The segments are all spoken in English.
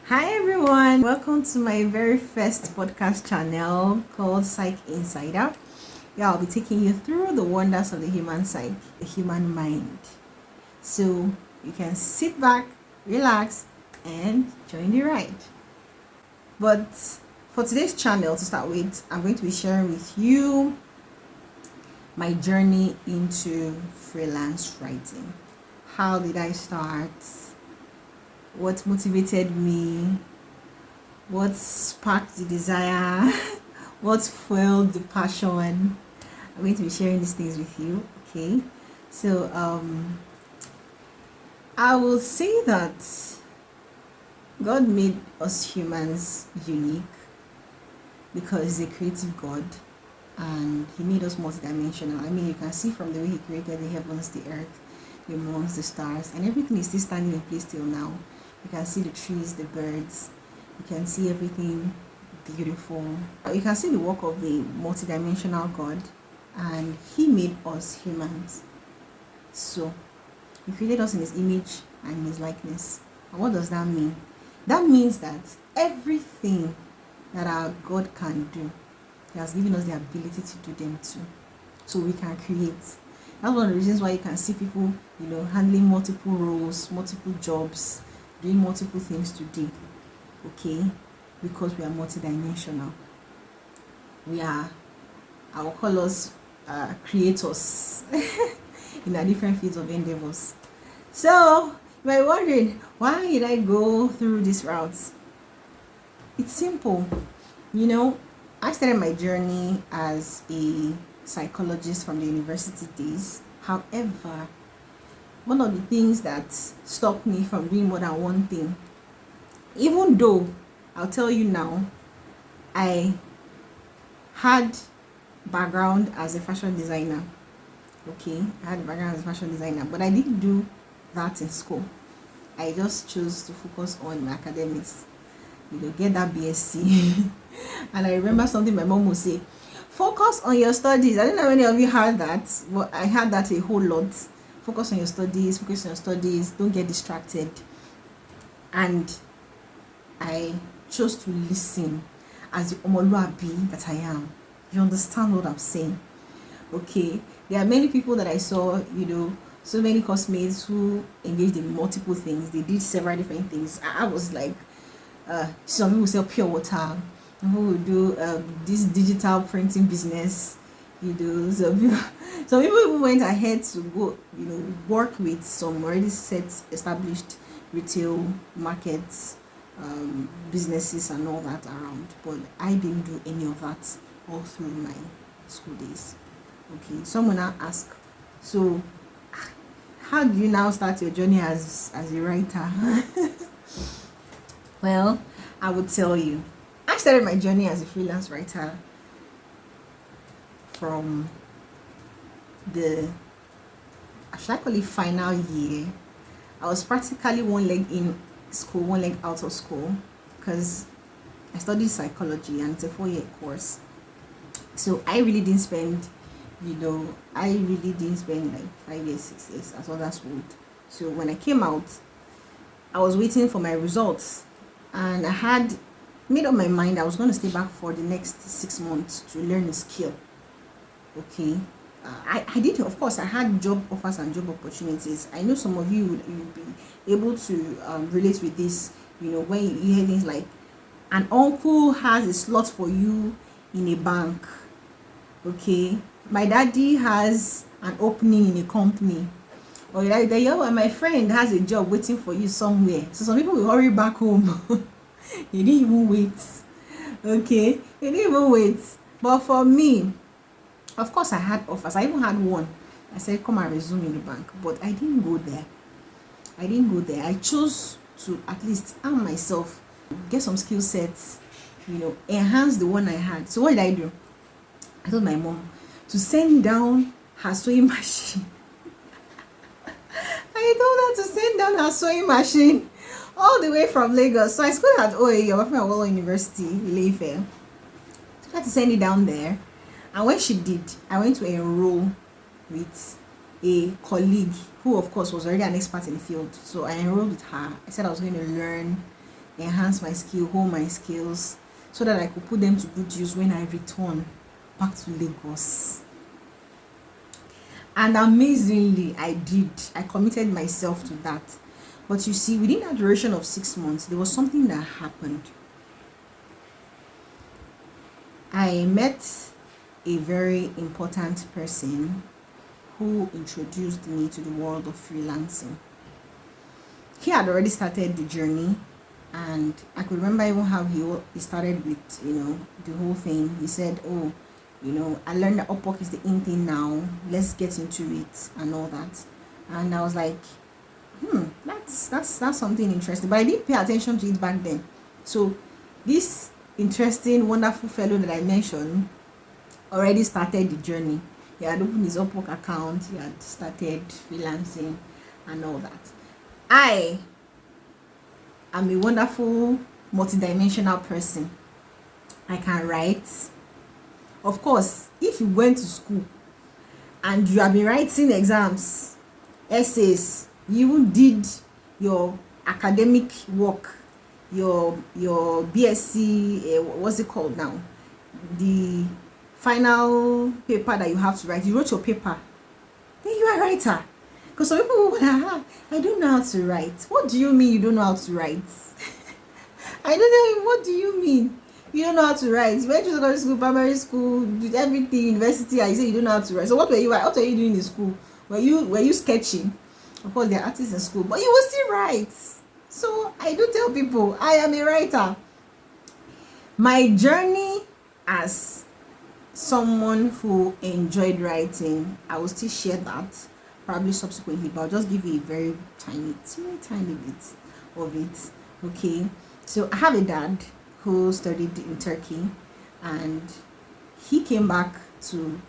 Hi everyone, welcome to my very first podcast channel called Psych Insider. Yeah, I'll be taking you through the wonders of the human psyche, the human mind. So you can sit back, relax, and join the ride. But for today's channel, to start with, I'm going to be sharing with you my journey into freelance writing. How did I start? What motivated me? What sparked the desire? What fueled the passion? I'm going to be sharing these things with you. Okay, so I will say that God made us humans unique because He's a creative God and He made us multidimensional. I mean, you can see from the way He created the heavens, the earth, the moons, the stars, and everything is still standing in place till now. You can see the trees, the birds, you can see everything beautiful. You can see the work of the multidimensional God, and He made us humans. So He created us in His image and His likeness. And what does that mean? That means that everything that our God can do, He has given us the ability to do them too. So we can create. That's one of the reasons why you can see people, handling multiple roles, multiple jobs, doing multiple things today. Okay, because we are multidimensional. We are, I will call us creators in our different fields of endeavors. So you might be wondering, why did I go through this route? It's simple. I started my journey as a psychologist from the university days. However, one of the things that stopped me from doing more than one thing, even though I'll tell you now, I had background as a fashion designer. Okay, I had a background as a fashion designer, but I didn't do that in school. I just chose to focus on my academics, get that BSc. And I remember something my mom would say, focus on your studies. I don't know how many of you heard that, but I had that a whole lot. Focus on your studies, don't get distracted. And I chose to listen as the Omoluabi that I am. You understand what I'm saying? Okay, there are many people that I saw, so many classmates who engaged in multiple things. They did several different things. I was like, some people sell pure water, some people will do this digital printing business, some people even went ahead to go, work with some already set established retail markets, businesses and all that around. But I didn't do any of that all through my school days. Okay, someone now ask, so how do you now start your journey as a writer? Well, I would tell you, I started my journey as a freelance writer from the, should I call it, final year. I was practically one leg in school, one leg out of school, because I studied psychology and it's a 4-year course. So I really didn't spend, like 5 years, 6 years as others would. So when I came out, I was waiting for my results, and I had made up my mind I was going to stay back for the next 6 months to learn a skill. Okay, I did, of course. I had job offers and job opportunities. I know some of you would be able to relate with this. When you hear things like, an uncle has a slot for you in a bank. Okay, my daddy has an opening in a company, or my friend has a job waiting for you somewhere. So some people will hurry back home. You didn't even wait. Okay, you didn't even wait. But for me, of course, I had offers. I even had one. I said, come and resume in the bank. But I didn't go there. I chose to at least arm myself, get some skill sets, enhance the one I had. So what did I do? I told my mom to send down her sewing machine. I told her to send down her sewing machine all the way from Lagos. So I schooled at OAU, University, Ile-Ife. So I had to send it down there. And when she did, I went to enroll with a colleague who, of course, was already an expert in the field. So I enrolled with her. I said I was going to learn enhance my skill, hone my skills, so that I could put them to good use when I return back to Lagos. And amazingly, I did. I committed myself to that. But you see, within that duration of 6 months, there was something that happened. I met a very important person who introduced me to the world of freelancing. He had already started the journey, and I could remember even how he started with, the whole thing. He said, oh, I learned that Upwork is the in thing now, let's get into it and all that. And I was like, that's something interesting, but I didn't pay attention to it back then. So this interesting, wonderful fellow that I mentioned already started the journey. He had opened his Upwork account, he had started freelancing and all that. I am a wonderful multidimensional person. I can write. Of course, if you went to school and you have been writing exams, essays, you even did your academic work, your BSc, what's it called now? The final paper that you have to write, you wrote your paper, then you are a writer. Because some people will I don't know how to write. What do you mean you don't know how to write? I don't know, what do you mean? You don't know how to write. You went to secondary school, primary school, did everything, university, and you say you don't know how to write. So what were you doing in school? Were you sketching? Of course, there are artists in school, but you will still write. So I do tell people I am a writer. My journey as someone who enjoyed writing, I will still share that probably subsequently, but I'll just give you a very tiny bit of it. Okay, so I have a dad who studied in Turkey, and he came back to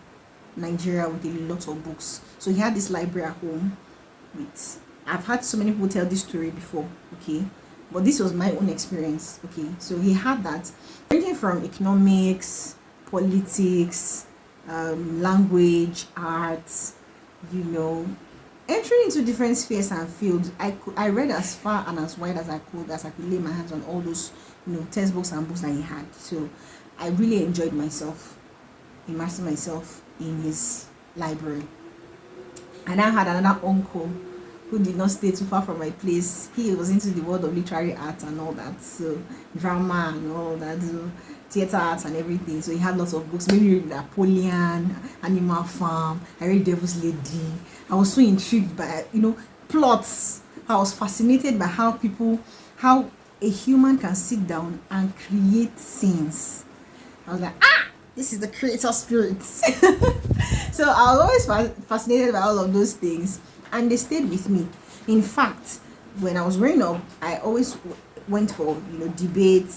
Nigeria with a lot of books. So he had this library at home with, I've had so many people tell this story before, okay, but this was my own experience. Okay, so he had that ranging from economics, politics, language, arts, entering into different spheres and fields. I read as far and as wide as I could lay my hands on all those textbooks and books that he had. So I really enjoyed myself, immersing myself in his library. And I had another uncle who did not stay too far from my place. He was into the world of literary art and all that, so drama and all that, so theater arts and everything. So he had lots of books. Maybe read Napoleon, Animal Farm. I read Devil's Lady. I was so intrigued by plots. I was fascinated by how a human can sit down and create scenes. I was like, this is the creator spirit. So I was always fascinated by all of those things, and they stayed with me. In fact, when I was growing up, I always went for debate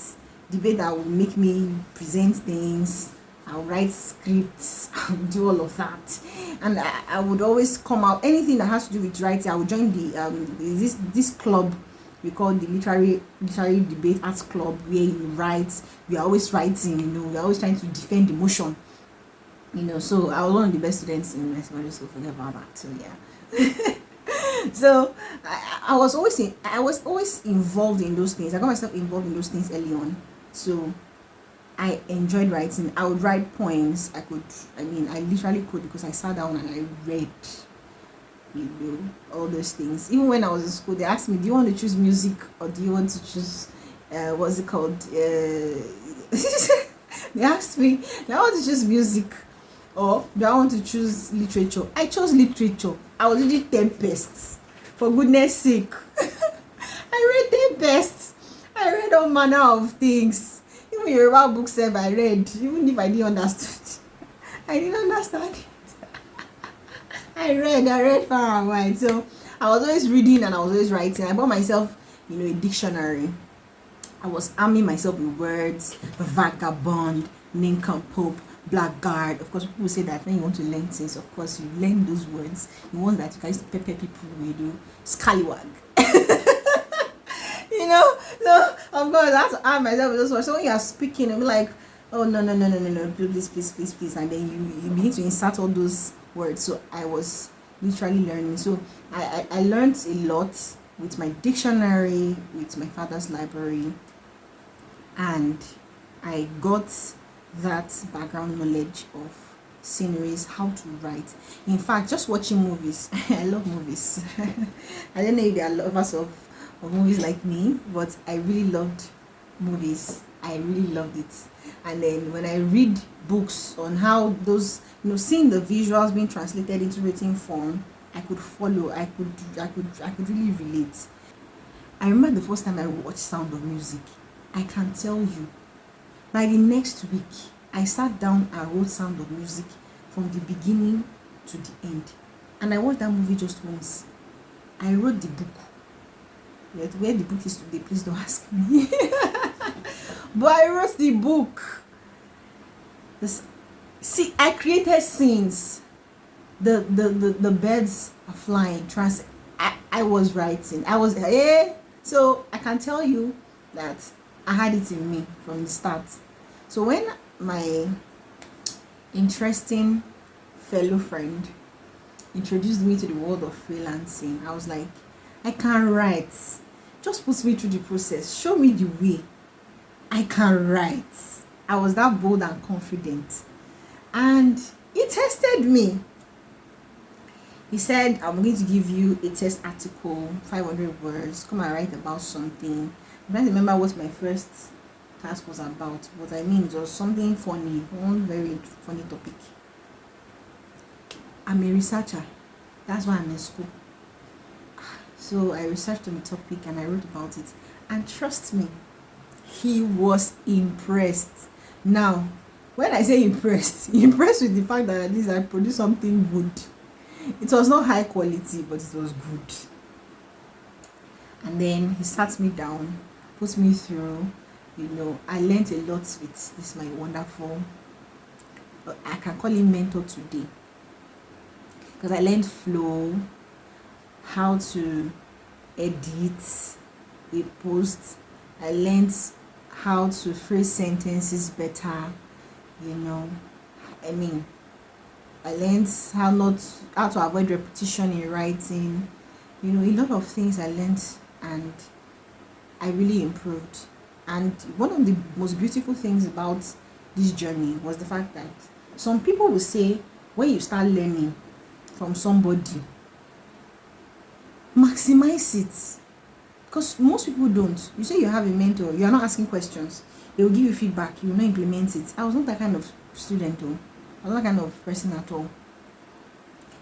that would make me present things. I'll write scripts, I'll do all of that, and I would always come out, anything that has to do with writing. I would join the this club we call the literary debate arts club, where you write. We are always writing, we're always trying to defend the motion, so I was one of the best students in my secondary school. Forget about that. So yeah. So I was always involved in those things. I got myself involved in those things early on. So I enjoyed writing. I would write poems. I literally could, because I sat down and I read, all those things. Even when I was in school, they asked me, do you want to choose music or do you want to choose, what's it called? They asked me, do I want to choose music or do I want to choose literature? I chose literature. I was reading Tempest. For goodness sake. I read Tempest. I read all manner of things. Even Yoruba books I read, even if I didn't understand. I didn't understand it. I read far and wide. So I was always reading and I was always writing. I bought myself, a dictionary. I was arming myself with words: vagabond, nincompoop, blackguard. Of course, people say that when you want to learn things, of course, you learn those words. The ones that you can use to pepper people with, scallywag. So of course I have to arm myself with those words. So when you are speaking, you'll be like, oh no, please, and then you begin to insert all those words. So I was literally learning. So I learned a lot with my dictionary, with my father's library, and I got that background knowledge of sceneries, how to write. In fact, just watching movies, I love movies. I don't know if there are lovers of movies like me, but I really loved movies. I really loved it. And then when I read books on how those, seeing the visuals being translated into written form, I could follow. I could really relate. I remember the first time I watched Sound of Music. I can tell you, by the next week, I sat down and wrote Sound of Music from the beginning to the end. And I watched that movie just once. I wrote the book. Where the book is today, please don't ask me. But I wrote the book. See, I created scenes. The birds are flying. I was writing. So I can tell you that I had it in me from the start. So when my interesting fellow friend introduced me to the world of freelancing, I was like, I can write. Just put me through the process. Show me the way. I can write. I was that bold and confident. And he tested me. He said, I'm going to give you a test article, 500 words. Come and write about something. I don't remember what my first task was about, but I mean, it was something funny, one very funny topic. I'm a researcher. That's why I'm in school. So I researched on the topic and I wrote about it. And trust me, he was impressed. Now, when I say impressed with the fact that at least I produced something good. It was not high quality, but it was good. And then he sat me down, put me through. I learned a lot with this my wonderful, I can call him mentor today, because I learned flow, how to edit a post. I learned how to phrase sentences better. I learned how to avoid repetition in writing. A lot of things I learned, and I really improved. And one of the most beautiful things about this journey was the fact that some people will say, when you start learning from somebody, maximize it. Because most people don't. You say you have a mentor, you are not asking questions. They will give you feedback, you will not implement it. I was not that kind of student though. I was not that kind of person at all.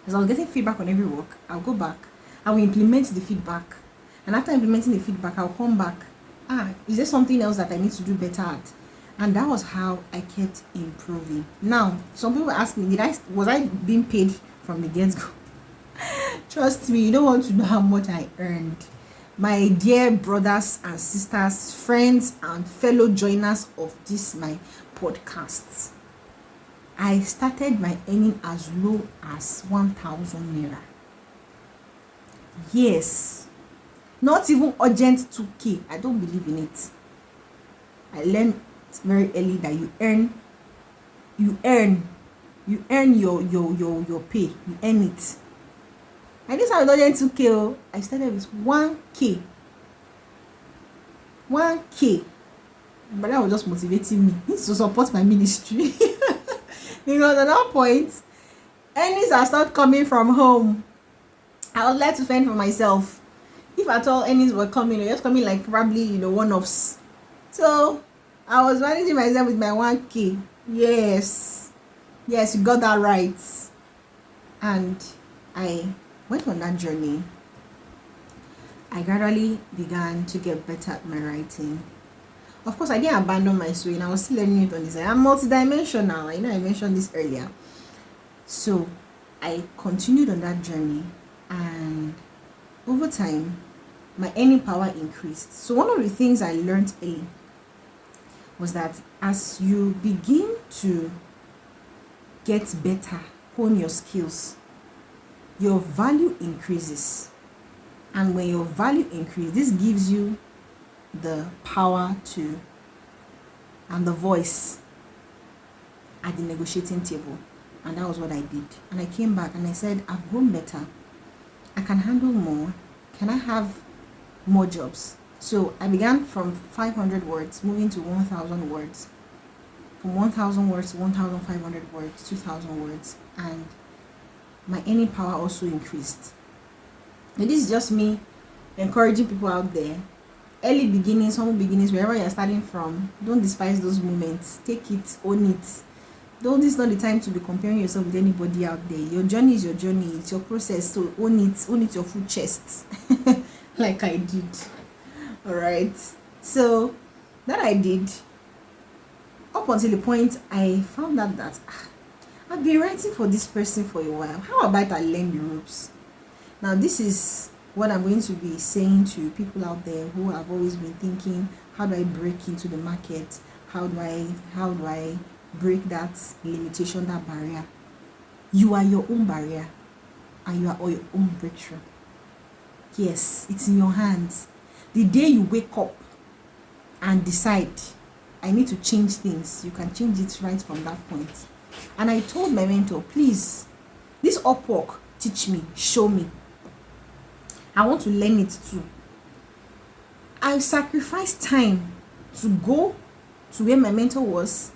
As I was getting feedback on every work, I'll go back, I will implement the feedback. And after implementing the feedback, I'll come back. Is there something else that I need to do better at? And that was how I kept improving. Now, some people ask me, was I being paid from the get-go? Trust me, you don't want to know how much I earned. My dear brothers and sisters, friends and fellow joiners of this my podcasts, I started my earning as low as 1,000 naira. Yes, not even urgent 2K. I don't believe in it. I learned very early that you earn your pay. You earn it. And this I was urgent 2K. I started with 1K. 1K. But that was just motivating me to support my ministry. Because at that point, earnings are start coming from home. I would like to fend for myself. If at all earnings were coming, they're just coming like probably one-offs. So I was managing myself with my 1K. Yes, you got that right. And I went on that journey. I gradually began to get better at my writing. Of course, I didn't abandon my sewing. I was still learning it on this. I'm multidimensional. I mentioned this earlier. So I continued on that journey, and over time, my earning power increased. So one of the things I learned early was that as you begin to get better, hone your skills, your value increases. And when your value increases, this gives you the power to and the voice at the negotiating table. And that was what I did. And I came back and I said, I've grown better. I can handle more. Can I have more jobs. So I began from 500 words, moving to 1,000 words, from 1,000 words to 1,500 words, 2,000 words, and my earning power also increased. And this is just me encouraging people out there. Early beginnings, humble beginnings, wherever you're starting from, don't despise those moments. Take it, own it. Though this is not the time to be comparing yourself with anybody out there. Your journey is your journey. It's your process. So own it your full chest. Like I did. Alright. So that I did. Up until the point I found out that I've been writing for this person for a while. How about I learn the ropes? Now this is what I'm going to be saying to people out there who have always been thinking, how do I break into the market? How do I break that limitation, that barrier? You are your own barrier and you are your own breakthrough. Yes, it's in your hands. The day you wake up and decide I need to change things, you can change it right from that point. And I told my mentor, please, this Upwork, teach me, show me. I want to learn it too. I sacrificed time to go to where my mentor was,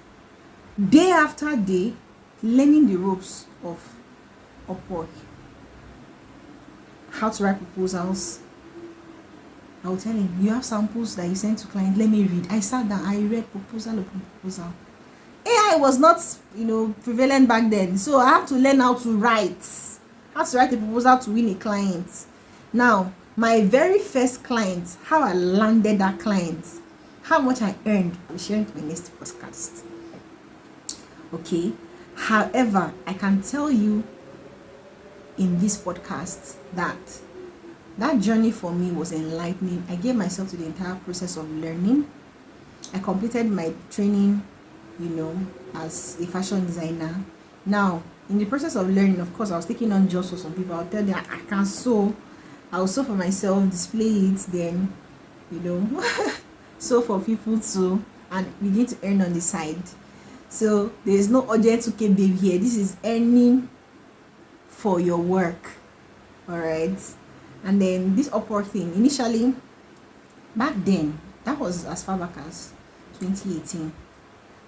day after day, learning the ropes of Upwork. How to write proposals. I will tell him, you have samples that you send to clients, let me read. I sat down, I read proposal upon proposal. AI was not, prevalent back then. So I had to learn how to write a proposal to win a client. Now, my very first client, how I landed that client, how much I earned, I'll share it in my next podcast. Okay. However, I can tell you in this podcast that journey for me was enlightening. I gave myself to the entire process of learning. I completed my training, as a fashion designer. Now, in the process of learning, of course, I was taking on jobs for some people. I'll tell them I can sew. I'll sew for myself, display it, then, sew for people too, and begin to earn on the side. So there is no urgent okay baby here. This is earning for your work. All right. And then this Upwork thing, initially, back then, that was as far back as 2018.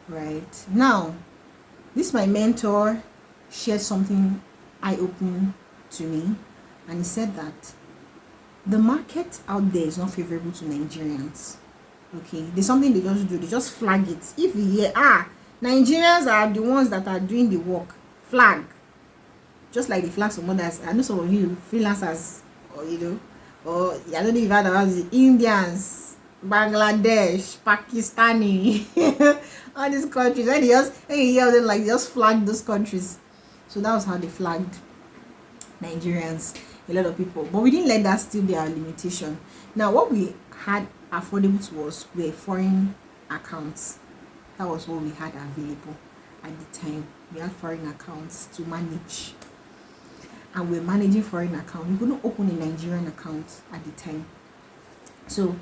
Right. Now, this my mentor shared something eye-opening to me, and he said that the market out there is not favorable to Nigerians. Okay, there's something they just do. They just flag it. If you hear, Nigerians are the ones that are doing the work, flag. Just like the flag some others. I know some of you freelancers, or I don't know if you've heard about the Indians, Bangladesh, Pakistani, all these countries. When you hear them, like, they just flag those countries. So that was how they flagged Nigerians, a lot of people. But we didn't let that still be our limitation. Now, what we had affordable to us were foreign accounts. That was what we had available at the time. We had foreign accounts to manage, and we're managing foreign account. We couldn't open a Nigerian account at the time. So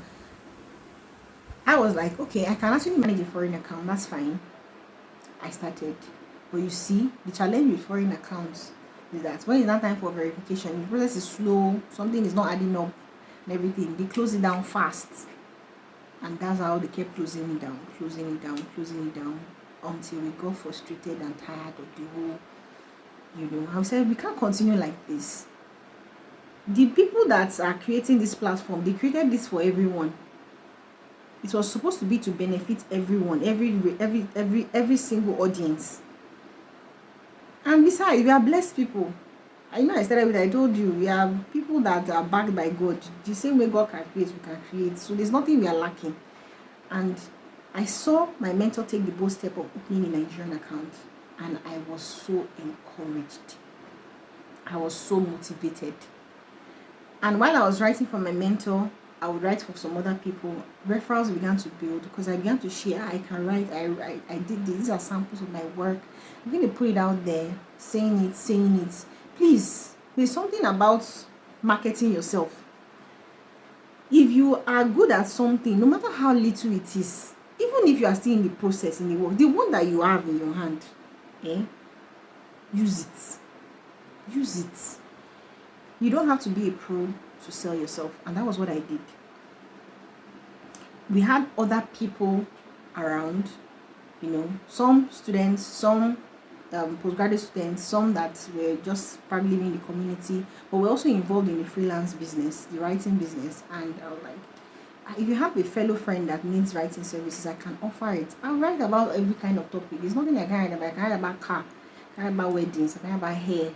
I was like, okay, I can actually manage a foreign account. That's fine. I started. But you see, the challenge with foreign accounts is that when it's not time for verification, the process is slow, something is not adding up and everything. They close it down fast. And that's how they kept closing it down until we got frustrated and tired of the whole, I said, we can't continue like this. The people that are creating this platform, they created this for everyone. It was supposed to be to benefit everyone, every single audience. And besides, we are blessed people. I started with, I told you, we are people that are backed by God. The same way God can create, we can create. So there's nothing we are lacking. And I saw my mentor take the bold step of opening a Nigerian account. And I was so encouraged. I was so motivated. And while I was writing for my mentor, I would write for some other people. Referrals began to build because I began to share. I can write. I did this. These are samples of my work. I'm going to put it out there, saying it. Please, there's something about marketing yourself. If you are good at something, no matter how little it is, even if you are still in the process, in the work, the one that you have in your hand, use it. You don't have to be a pro to sell yourself. And that was what I did. we had other people around, some students, some postgraduate students, some that were just probably living in the community, but we're also involved in the freelance business, the writing business. And I was like, if you have a fellow friend that needs writing services, I can offer it. I'll write about every kind of topic. There's nothing I can write about. I can write about car, I can write about weddings, I can write about hair,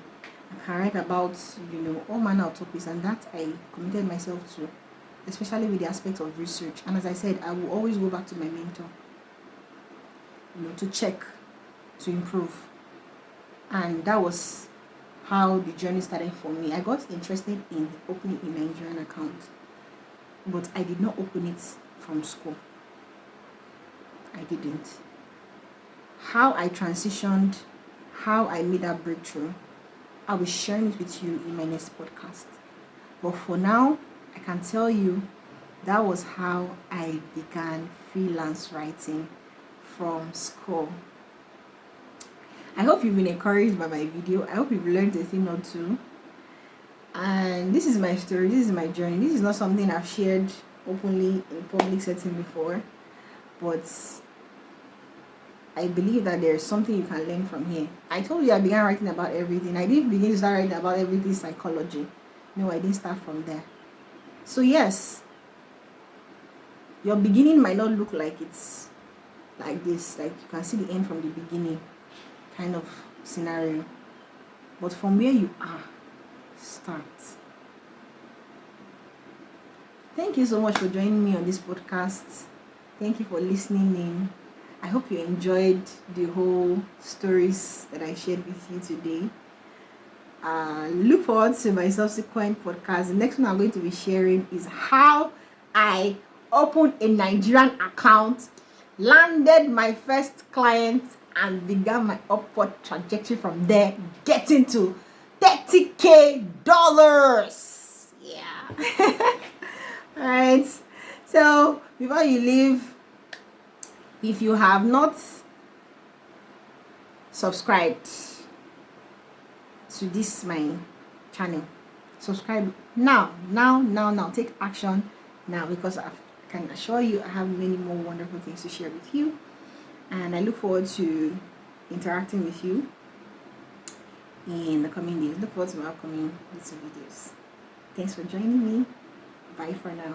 I can write about, all manner of topics, and that I committed myself to, especially with the aspect of research. And as I said, I will always go back to my mentor, to check, to improve. And that was how the journey started for me. I got interested in opening a Nigerian account, but I did not open it from school. I didn't. How I transitioned, how I made that breakthrough, I'll be sharing it with you in my next podcast. But for now, I can tell you that was how I began freelance writing from school. I hope you've been encouraged by my video. I hope you've learned a thing or two. And this is my story. This is my journey. This is not something I've shared openly in public setting before. But I believe that there's something you can learn from here. I told you I began writing about everything. I didn't begin to start writing about everything psychology. No, I didn't start from there. So yes, your beginning might not look like it's like this. Like you can see the end from the beginning kind of scenario, but from where you are, start. Thank you so much for joining me on this podcast. Thank you for listening in. I hope you enjoyed the whole stories that I shared with you today. Look forward to my subsequent podcast. The next one I'm going to be sharing is how I opened a Nigerian account, landed my first client, and began my upward trajectory from there, getting to $30K. Yeah. All right. So before you leave, if you have not subscribed to this my channel, subscribe now. Take action now, because I can assure you I have many more wonderful things to share with you. And I look forward to interacting with you in the coming days. Look forward to my upcoming YouTube videos. Thanks for joining me. Bye for now.